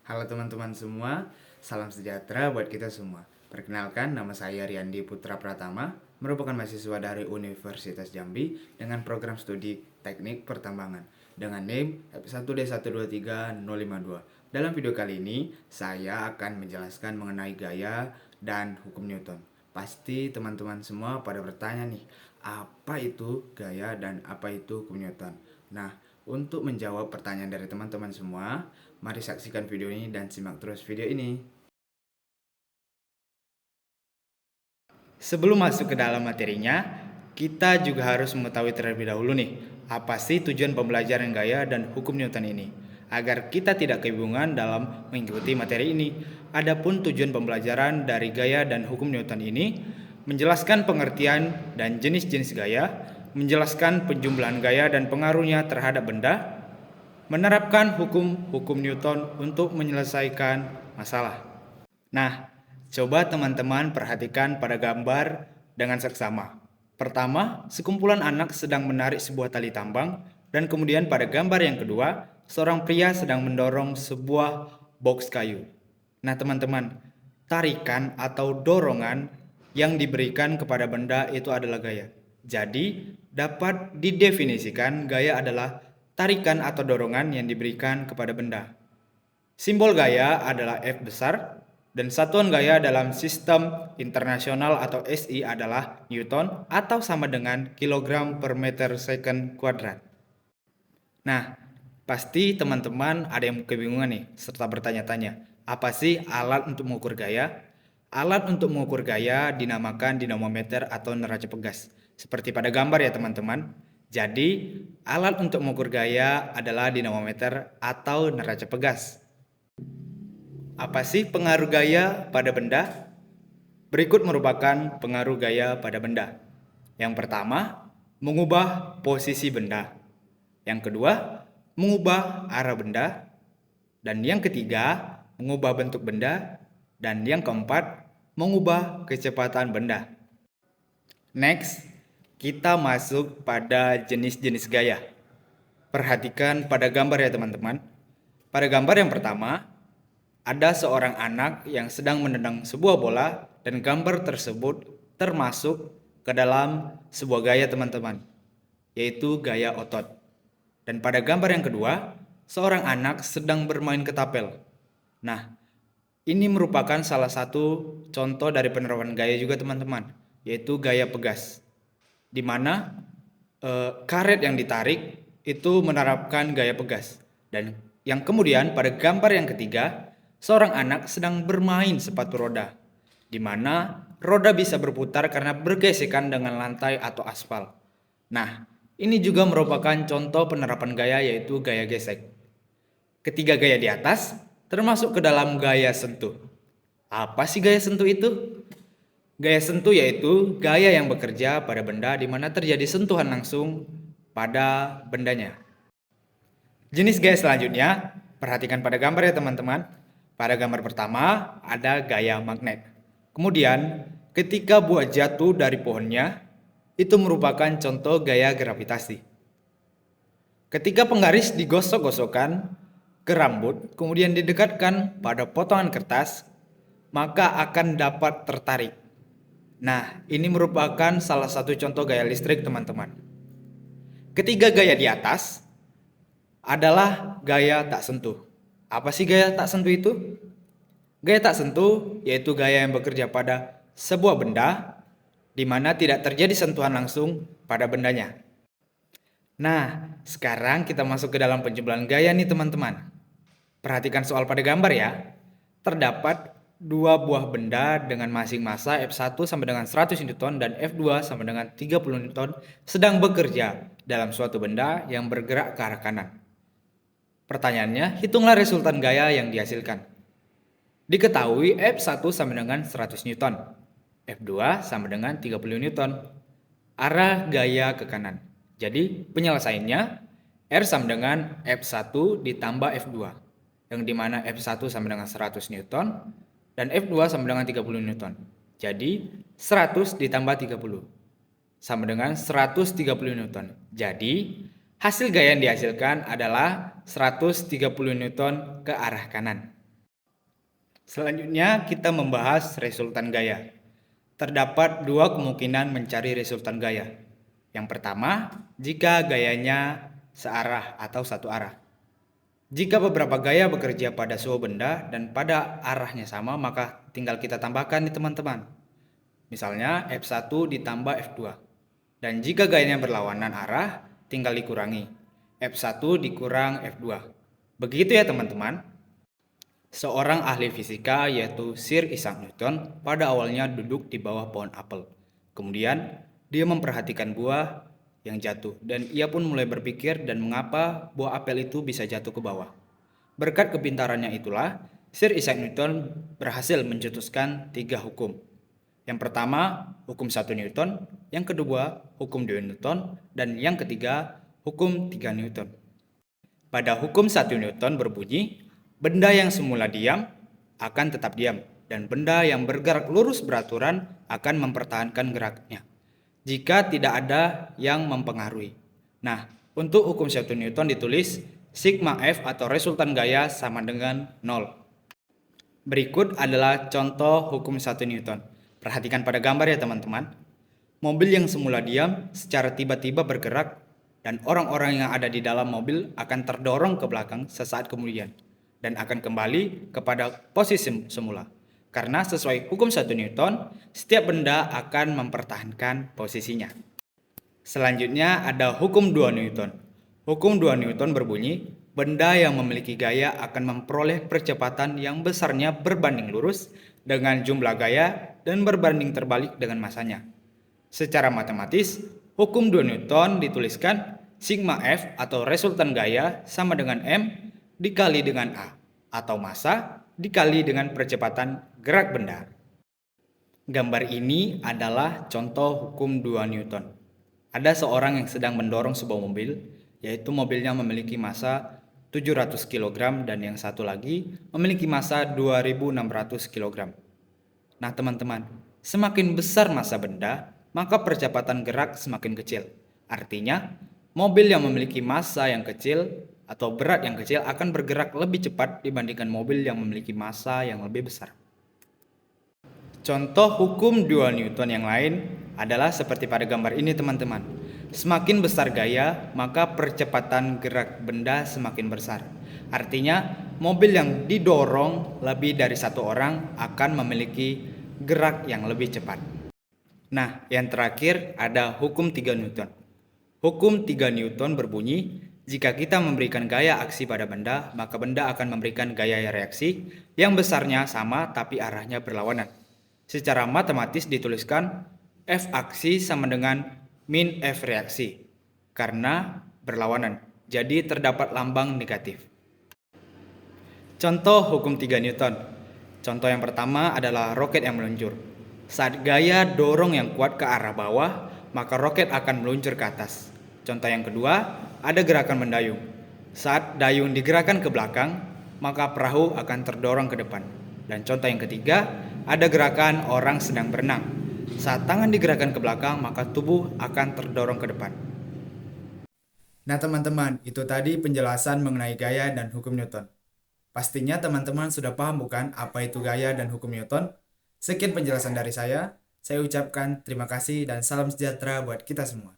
Halo teman-teman semua, salam sejahtera buat kita semua. Perkenalkan, nama saya Riyandi Putra Pratama, merupakan mahasiswa dari Universitas Jambi dengan program studi Teknik Pertambangan dengan NIM F1D123052. Dalam video kali ini, saya akan menjelaskan mengenai gaya dan hukum Newton. Pasti teman-teman semua pada bertanya nih, apa itu gaya dan apa itu hukum Newton? Nah, untuk menjawab pertanyaan dari teman-teman semua, mari saksikan video ini dan simak terus video ini. Sebelum masuk ke dalam materinya, kita juga harus mengetahui terlebih dahulu nih, apa sih tujuan pembelajaran gaya dan hukum Newton ini? Agar kita tidak kebingungan dalam mengikuti materi ini. Adapun tujuan pembelajaran dari gaya dan hukum Newton ini, menjelaskan pengertian dan jenis-jenis gaya, menjelaskan penjumlahan gaya dan pengaruhnya terhadap benda, menerapkan hukum-hukum Newton untuk menyelesaikan masalah. Nah, coba teman-teman perhatikan pada gambar dengan seksama. Pertama, sekumpulan anak sedang menarik sebuah tali tambang, dan kemudian pada gambar yang kedua, seorang pria sedang mendorong sebuah box kayu. Nah, teman-teman, tarikan atau dorongan yang diberikan kepada benda itu adalah gaya. Jadi, dapat didefinisikan gaya adalah tarikan atau dorongan yang diberikan kepada benda. Simbol gaya adalah F besar, dan satuan gaya dalam sistem internasional atau SI adalah Newton atau sama dengan kilogram per meter second kuadrat. Nah, pasti teman-teman ada yang kebingungan nih, serta bertanya-tanya, apa sih alat untuk mengukur gaya? Alat untuk mengukur gaya dinamakan dinamometer atau neraca pegas. Seperti pada gambar ya teman-teman. Jadi, alat untuk mengukur gaya adalah dinamometer atau neraca pegas. Apa sih pengaruh gaya pada benda? Berikut merupakan pengaruh gaya pada benda. Yang pertama, mengubah posisi benda. Yang kedua, mengubah arah benda. Dan yang ketiga, mengubah bentuk benda. Dan yang keempat, mengubah kecepatan benda. Next, kita masuk pada jenis-jenis gaya. Perhatikan pada gambar ya teman-teman. Pada gambar yang pertama, ada seorang anak yang sedang menendang sebuah bola dan gambar tersebut termasuk ke dalam sebuah gaya teman-teman, yaitu gaya otot. Dan pada gambar yang kedua, seorang anak sedang bermain ketapel. Nah, ini merupakan salah satu contoh dari penerapan gaya juga teman-teman, yaitu gaya pegas. Di mana karet yang ditarik itu menerapkan gaya pegas. Dan yang kemudian pada gambar yang ketiga, seorang anak sedang bermain sepatu roda, di mana roda bisa berputar karena bergesekan dengan lantai atau aspal. Nah, ini juga merupakan contoh penerapan gaya, yaitu gaya gesek. Ketiga gaya di atas termasuk ke dalam gaya sentuh. Apa sih gaya sentuh itu? Gaya sentuh yaitu gaya yang bekerja pada benda di mana terjadi sentuhan langsung pada bendanya. Jenis gaya selanjutnya, perhatikan pada gambar ya teman-teman. Pada gambar pertama ada gaya magnet. Kemudian ketika buah jatuh dari pohonnya, itu merupakan contoh gaya gravitasi. Ketika penggaris digosok-gosokkan ke rambut, kemudian didekatkan pada potongan kertas, maka akan dapat tertarik. Nah, ini merupakan salah satu contoh gaya listrik teman-teman. Ketiga gaya di atas adalah gaya tak sentuh. Apa sih gaya tak sentuh itu? Gaya tak sentuh yaitu gaya yang bekerja pada sebuah benda di mana tidak terjadi sentuhan langsung pada bendanya. Nah, sekarang kita masuk ke dalam penjumlahan gaya nih teman-teman. Perhatikan soal pada gambar ya. Terdapat dua buah benda dengan masing massa F1 sama dengan 100 Newton dan F2 sama dengan 30 Newton sedang bekerja dalam suatu benda yang bergerak ke arah kanan. Pertanyaannya, hitunglah resultan gaya yang dihasilkan. Diketahui F1 sama dengan 100 Newton, F2 sama dengan 30 Newton. Arah gaya ke kanan. Jadi penyelesaiannya R sama dengan F1 ditambah F2. Yang dimana F1 sama dengan 100 Newton dan F2 sama dengan 30 Newton. Jadi 100 ditambah 30 sama dengan 130 Newton. Jadi hasil gaya yang dihasilkan adalah 130 Newton ke arah kanan. Selanjutnya kita membahas resultan gaya. Terdapat dua kemungkinan mencari resultan gaya. Yang pertama, jika gayanya searah atau satu arah. Jika beberapa gaya bekerja pada suatu benda dan pada arahnya sama, maka tinggal kita tambahkan nih teman-teman. Misalnya F1 ditambah F2. Dan jika gayanya berlawanan arah, tinggal dikurangi. F1 dikurang F2. Begitu ya teman-teman. Seorang ahli fisika yaitu Sir Isaac Newton pada awalnya duduk di bawah pohon apel. Kemudian dia memperhatikan buah yang jatuh dan ia pun mulai berpikir dan mengapa buah apel itu bisa jatuh ke bawah. Berkat kepintarannya itulah Sir Isaac Newton berhasil mencetuskan 3 hukum. Yang pertama, hukum 1 Newton, yang kedua, hukum 2 Newton, dan yang ketiga, hukum 3 Newton. Pada hukum 1 Newton berbunyi, benda yang semula diam akan tetap diam, dan benda yang bergerak lurus beraturan akan mempertahankan geraknya, jika tidak ada yang mempengaruhi. Nah, untuk hukum 1 Newton ditulis, sigma F atau resultan gaya sama dengan 0. Berikut adalah contoh hukum 1 Newton. Perhatikan pada gambar ya teman-teman. Mobil yang semula diam secara tiba-tiba bergerak dan orang-orang yang ada di dalam mobil akan terdorong ke belakang sesaat kemudian dan akan kembali kepada posisi semula. Karena sesuai hukum 1 Newton, setiap benda akan mempertahankan posisinya. Selanjutnya ada hukum 2 Newton. Hukum 2 Newton berbunyi, benda yang memiliki gaya akan memperoleh percepatan yang besarnya berbanding lurus dengan jumlah gaya dan berbanding terbalik dengan masanya. Secara matematis, hukum 2 Newton dituliskan sigma F atau resultan gaya sama dengan M dikali dengan A atau massa dikali dengan percepatan gerak benda. Gambar ini adalah contoh hukum 2 Newton. Ada seorang yang sedang mendorong sebuah mobil, yaitu mobilnya memiliki massa 700 kg dan yang satu lagi memiliki massa 2600 kg. Nah teman-teman, semakin besar massa benda, maka percepatan gerak semakin kecil. Artinya, mobil yang memiliki massa yang kecil atau berat yang kecil akan bergerak lebih cepat dibandingkan mobil yang memiliki massa yang lebih besar. Contoh hukum 2 Newton yang lain adalah seperti pada gambar ini teman-teman. Semakin besar gaya, maka percepatan gerak benda semakin besar. Artinya, mobil yang didorong lebih dari satu orang akan memiliki gerak yang lebih cepat. Nah, yang terakhir ada hukum 3 Newton. Hukum 3 Newton berbunyi, jika kita memberikan gaya aksi pada benda, maka benda akan memberikan gaya reaksi yang besarnya sama tapi arahnya berlawanan. Secara matematis dituliskan F aksi sama dengan min F reaksi karena berlawanan. Jadi terdapat lambang negatif. Contoh hukum 3 Newton. Contoh yang pertama adalah roket yang meluncur. Saat gaya dorong yang kuat ke arah bawah, maka roket akan meluncur ke atas. Contoh yang kedua, ada gerakan mendayung. Saat dayung digerakkan ke belakang, maka perahu akan terdorong ke depan. Dan contoh yang ketiga, ada gerakan orang sedang berenang. Saat tangan digerakkan ke belakang, maka tubuh akan terdorong ke depan. Nah teman-teman, itu tadi penjelasan mengenai gaya dan hukum Newton. Pastinya teman-teman sudah paham bukan apa itu gaya dan hukum Newton? Sekian penjelasan dari saya ucapkan terima kasih dan salam sejahtera buat kita semua.